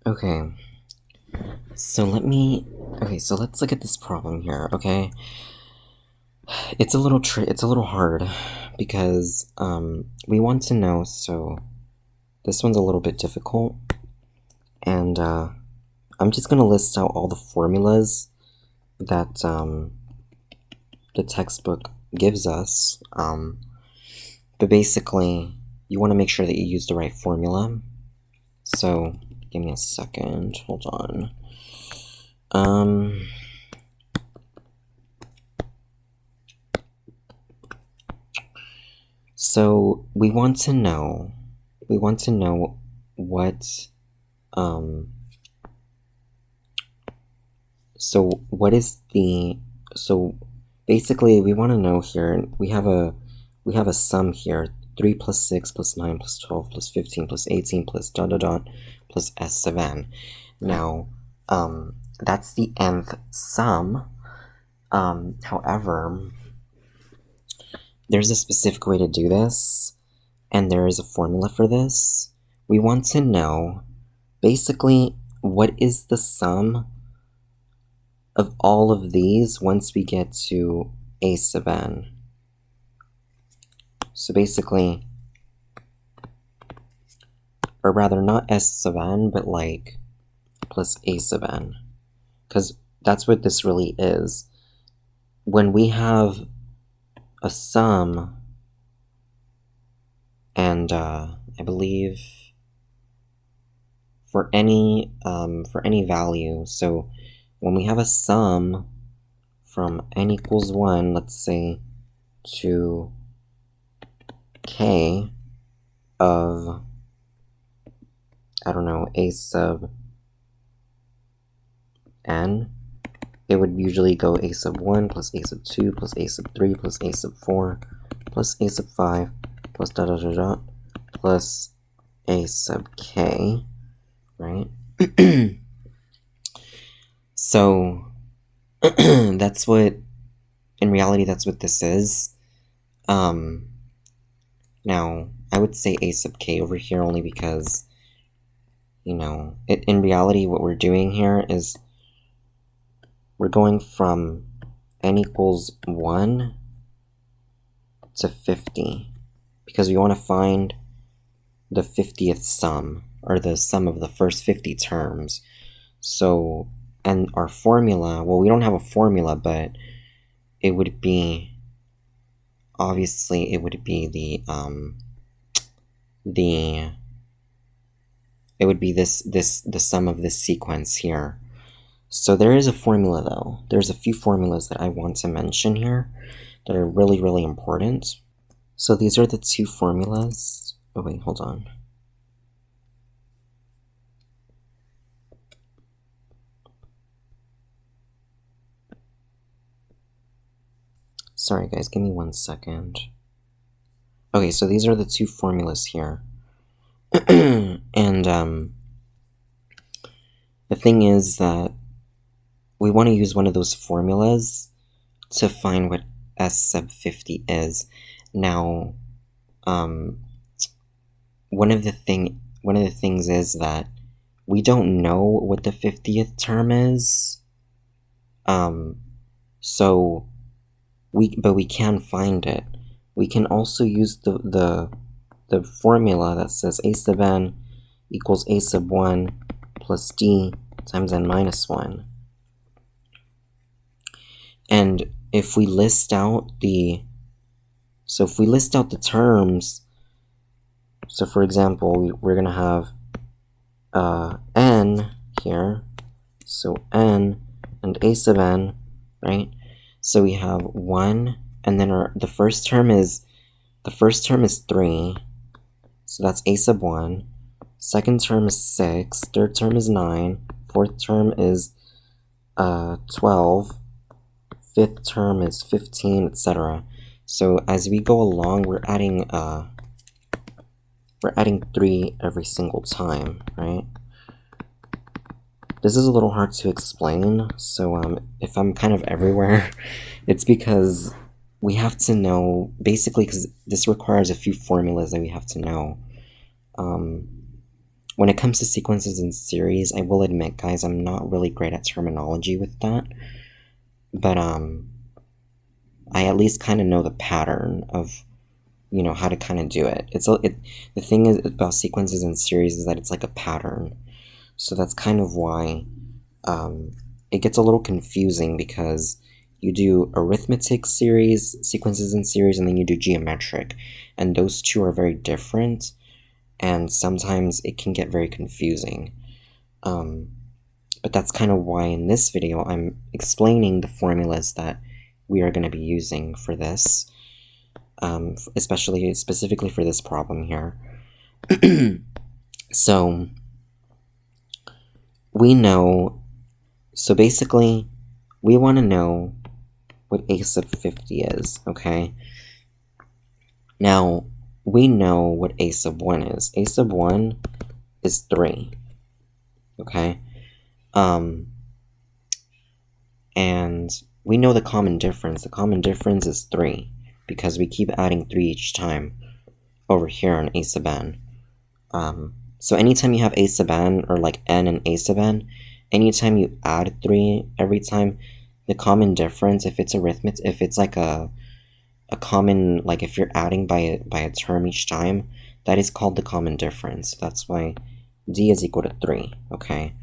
Okay, so let's look at this problem here, okay? It's a little hard because we want to know, so this one's a little bit difficult, and I'm just gonna list out all the formulas that the textbook gives us, but basically you want to make sure that you use the right formula. So give me a second, hold on. So we want to know what so what is the so basically we want to know here, we have a sum here, 3 plus 6 plus 9 plus 12 plus 15 plus 18 plus dot dot dot plus s7. Now that's the nth sum. However, there's a specific way to do this, and there is a formula for this. We want to know basically what is the sum of all of these once we get to a sub n. So basically, or rather not s sub n, but like plus a sub n, because that's what this really is. When we have a sum, and I believe for any value, so when we have a sum from n equals 1, let's say, to k of, I don't know, a sub n, it would usually go a sub 1 plus a sub 2 plus a sub 3 plus a sub 4 plus a sub 5 plus dot dot dot dot plus a sub k, right? So that's what, in reality, that's what this is. Now, I would say a sub k over here only because, you know, in reality, what we're doing here is we're going from n equals 1 to 50 because we want to find the 50th sum, or the sum of the first 50 terms. So, and our formula, well, we don't have a formula, but it would be, obviously, it would be it would be the sum of this sequence here. So there is a formula, though. There's a few formulas that I want to mention here that are really, really important. So these are the two formulas. Oh wait, hold on. Sorry guys, give me 1 second. Okay, so these are the two formulas here. And the thing is that we want to use one of those formulas to find what s sub 50 is. Now, one of the things is that we don't know what the 50th term is. So we can find it. We can also use the formula that says a sub n equals a sub 1 plus d times n minus 1. And if we list out the terms, so for example, we're going to have n here, so n and a sub n, right? So we have 1, and then the first term is 3, so that's a sub 1. Second term is 6, third term is 9, fourth term is 12, fifth term is 15, etc. So as we go along, we're adding 3 every single time, right? This is a little hard to explain, so if I'm kind of everywhere, it's because we have to know, basically, because this requires a few formulas that we have to know. when it comes to sequences in series, I will admit, guys, I'm not really great at terminology with that. But, I at least kind of know the pattern of, you know, how to kind of do it. The thing is about sequences in series is that it's like a pattern. So that's kind of why it gets a little confusing, because you do arithmetic series, sequences in series, and then you do geometric. And those two are very different, and sometimes it can get very confusing. But that's kind of why in this video I'm explaining the formulas that we are going to be using for this, specifically for this problem here. So we know, so basically we want to know what a sub 50 is, okay? Now, we know what a sub 1 is. A sub 1 is 3, okay? And we know the common difference. The common difference is 3, because we keep adding 3 each time over here on a sub n. So anytime you have a sub n, or like n and a sub n, anytime you add 3 every time, the common difference, if it's arithmetic, if it's like a common, like if you're adding by a term each time, that is called the common difference. That's why d is equal to 3, okay?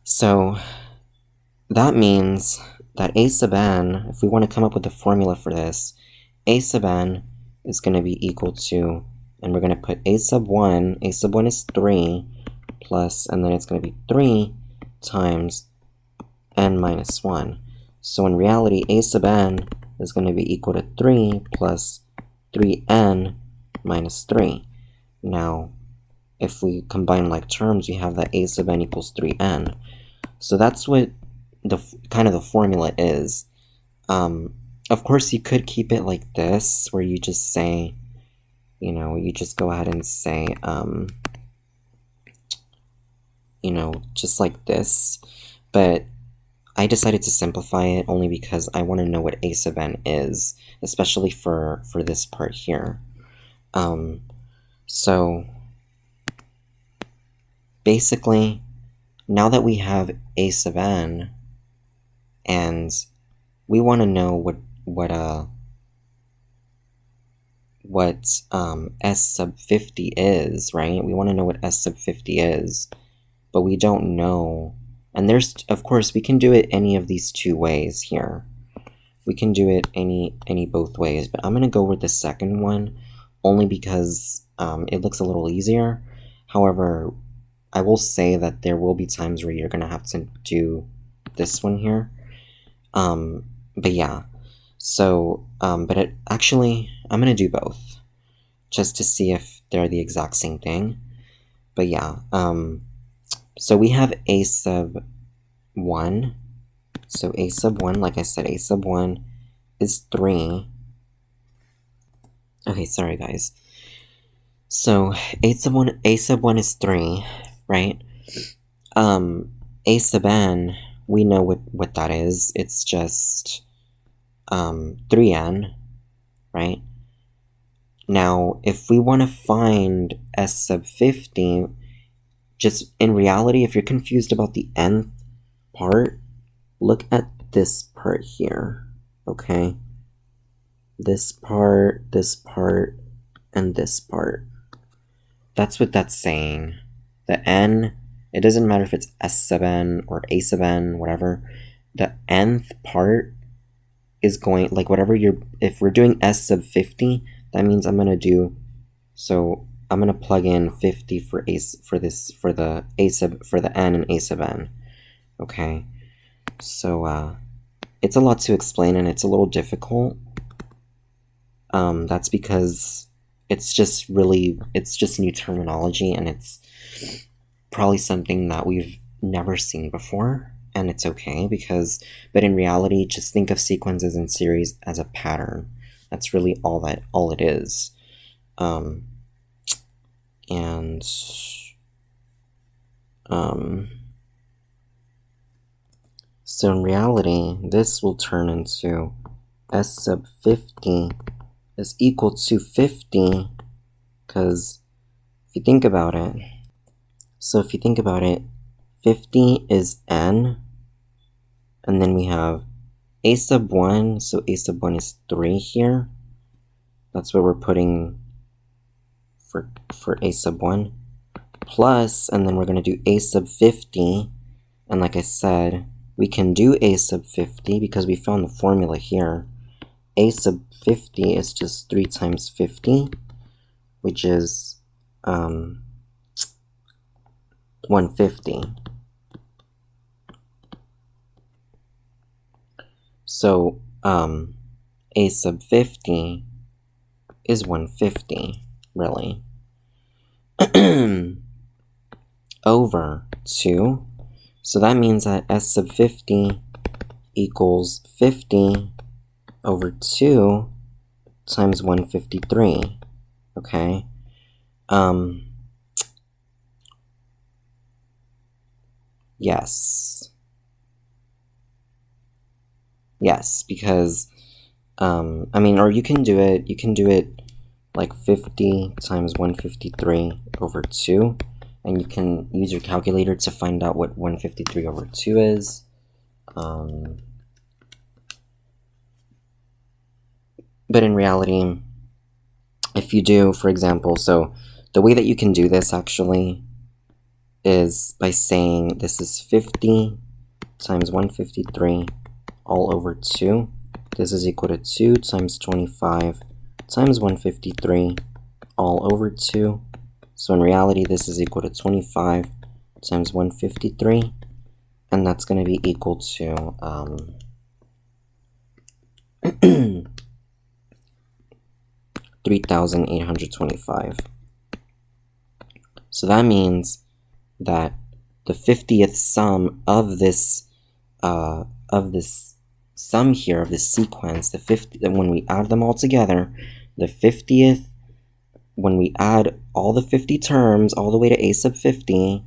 So that means that a sub n, if we want to come up with the formula for this, a sub n is going to be equal to, and we're going to put a sub 1 is 3, plus, and then it's going to be 3 times n minus 1. So in reality, a sub n is going to be equal to 3 plus 3n minus 3. Now, if we combine like terms, we have that a sub n equals 3n. So that's what the kind of the formula is. Of course, you could keep it like this, where you just say, you know, you just go ahead and say, you know, just like this. But I decided to simplify it only because I want to know what a sub n is, especially for this part here. So basically, now that we have a sub n, and we want to know what s sub 50 is, right? We want to know what s sub 50 is, but we don't know. And there's, of course, we can do it any of these two ways here. We can do it any both ways, but I'm going to go with the second one only because it looks a little easier. However, I will say that there will be times where you're going to have to do this one here. But yeah, so, but actually, I'm going to do both just to see if they're the exact same thing. But yeah, so we have a sub 1. So a sub 1, like I said, a sub 1 is 3. Okay, sorry guys. So a sub 1 is 3, right? A sub n, we know what that is. It's just 3n, right? Now, if we want to find s sub 50, just in reality, if you're confused about the nth part, look at this part here, okay? This part, and this part. That's what that's saying. The n, it doesn't matter if it's s sub n or a sub n, whatever. The nth part is going, like whatever if we're doing s sub 50, that means I'm gonna do, so I'm gonna plug in 50 for the n and a sub n. Okay, so it's a lot to explain and it's a little difficult. That's because it's just new terminology, and it's probably something that we've never seen before, and it's okay but in reality, just think of sequences in series as a pattern. That's really all it is. So in reality, this will turn into s sub 50 is equal to 50, because if you think about it, 50 is n, and then we have a sub 1, so a sub 1 is 3 here. That's what we're putting for a sub 1. Plus, and then we're going to do a sub 50, and like I said, we can do a sub 50 because we found the formula here. A sub 50 is just 3 times 50, which is 150. So a sub 50 is 150, really. Over 2. So that means that S sub 50 equals 50 over 2 times 153. Okay? Yes. Yes, because, I mean, or you can do it like 50 times 153 over 2, and you can use your calculator to find out what 153 over 2 is. But in reality, if you do, for example, so the way that you can do this actually is by saying this is 50 times 153 all over 2. This is equal to 2 times 25 times 153 all over 2. So in reality, this is equal to 25 times 153, and that's going to be equal to 3,825. So that means that the 50th sum of this sum here, of this sequence, the 50, when we add them all together, the 50th, when we add all the 50 terms all the way to a sub 50,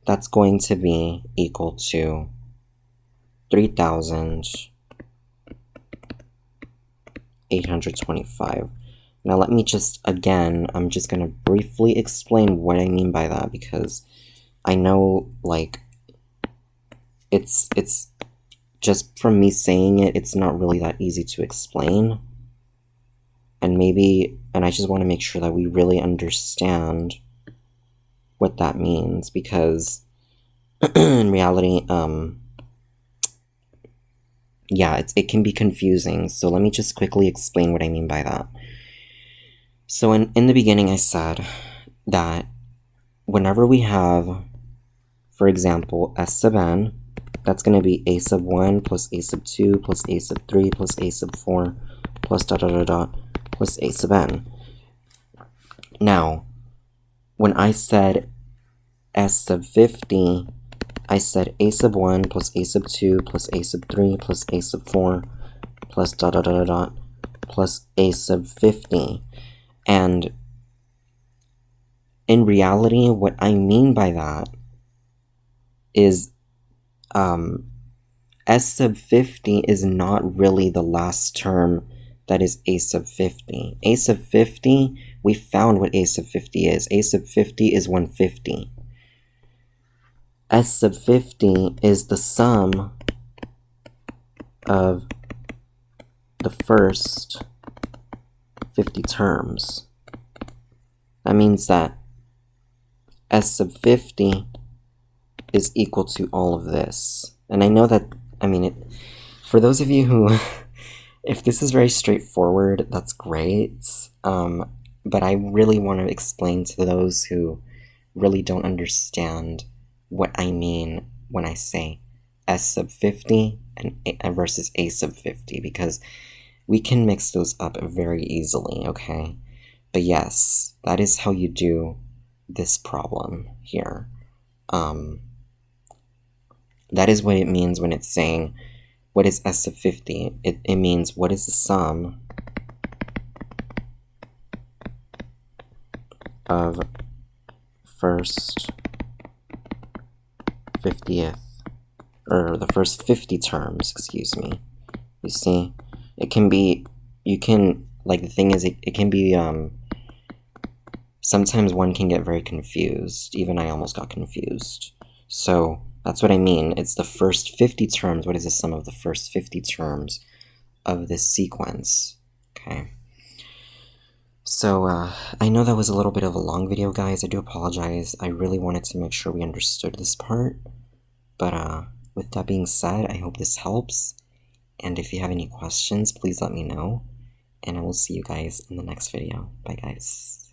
that's going to be equal to 3,825. Now let me just, again, I'm just going to briefly explain what I mean by that, because I know, like, it's just from me saying it, it's not really that easy to explain. And I just want to make sure that we really understand what that means, because in reality, yeah, it can be confusing. So let me just quickly explain what I mean by that. So in the beginning, I said that whenever we have, for example, S sub n, that's going to be a sub 1 plus a sub 2 plus a sub 3 plus a sub 4 plus dot dot dot dot plus a sub n. Now, when I said S sub 50, I said a sub 1 plus a sub 2 plus a sub 3 plus a sub 4 plus dot dot dot dot plus a sub 50. And in reality, what I mean by that is S sub 50 is not really the last term that is a sub 50. A sub 50, we found what a sub 50 is. A sub 50 is 150. S sub 50 is the sum of the first 50 terms. That means that S sub 50 is equal to all of this. And I know that, I mean, for those of you who, if this is very straightforward, that's great. But I really want to explain to those who really don't understand what I mean when I say S sub 50 and versus A sub 50, because we can mix those up very easily, okay? But yes, that is how you do this problem here. That is what it means when it's saying, what is S sub 50? It means, what is the sum of first 50th, or the first 50 terms, excuse me. You see, it can be, you can, like, the thing is, it can be sometimes one can get very confused. Even I almost got confused. So that's what I mean. It's the first 50 terms. What is the sum of the first 50 terms of this sequence? Okay. So, I know that was a little bit of a long video, guys. I do apologize. I really wanted to make sure we understood this part. But, with that being said, I hope this helps. And if you have any questions, please let me know. And I will see you guys in the next video. Bye, guys.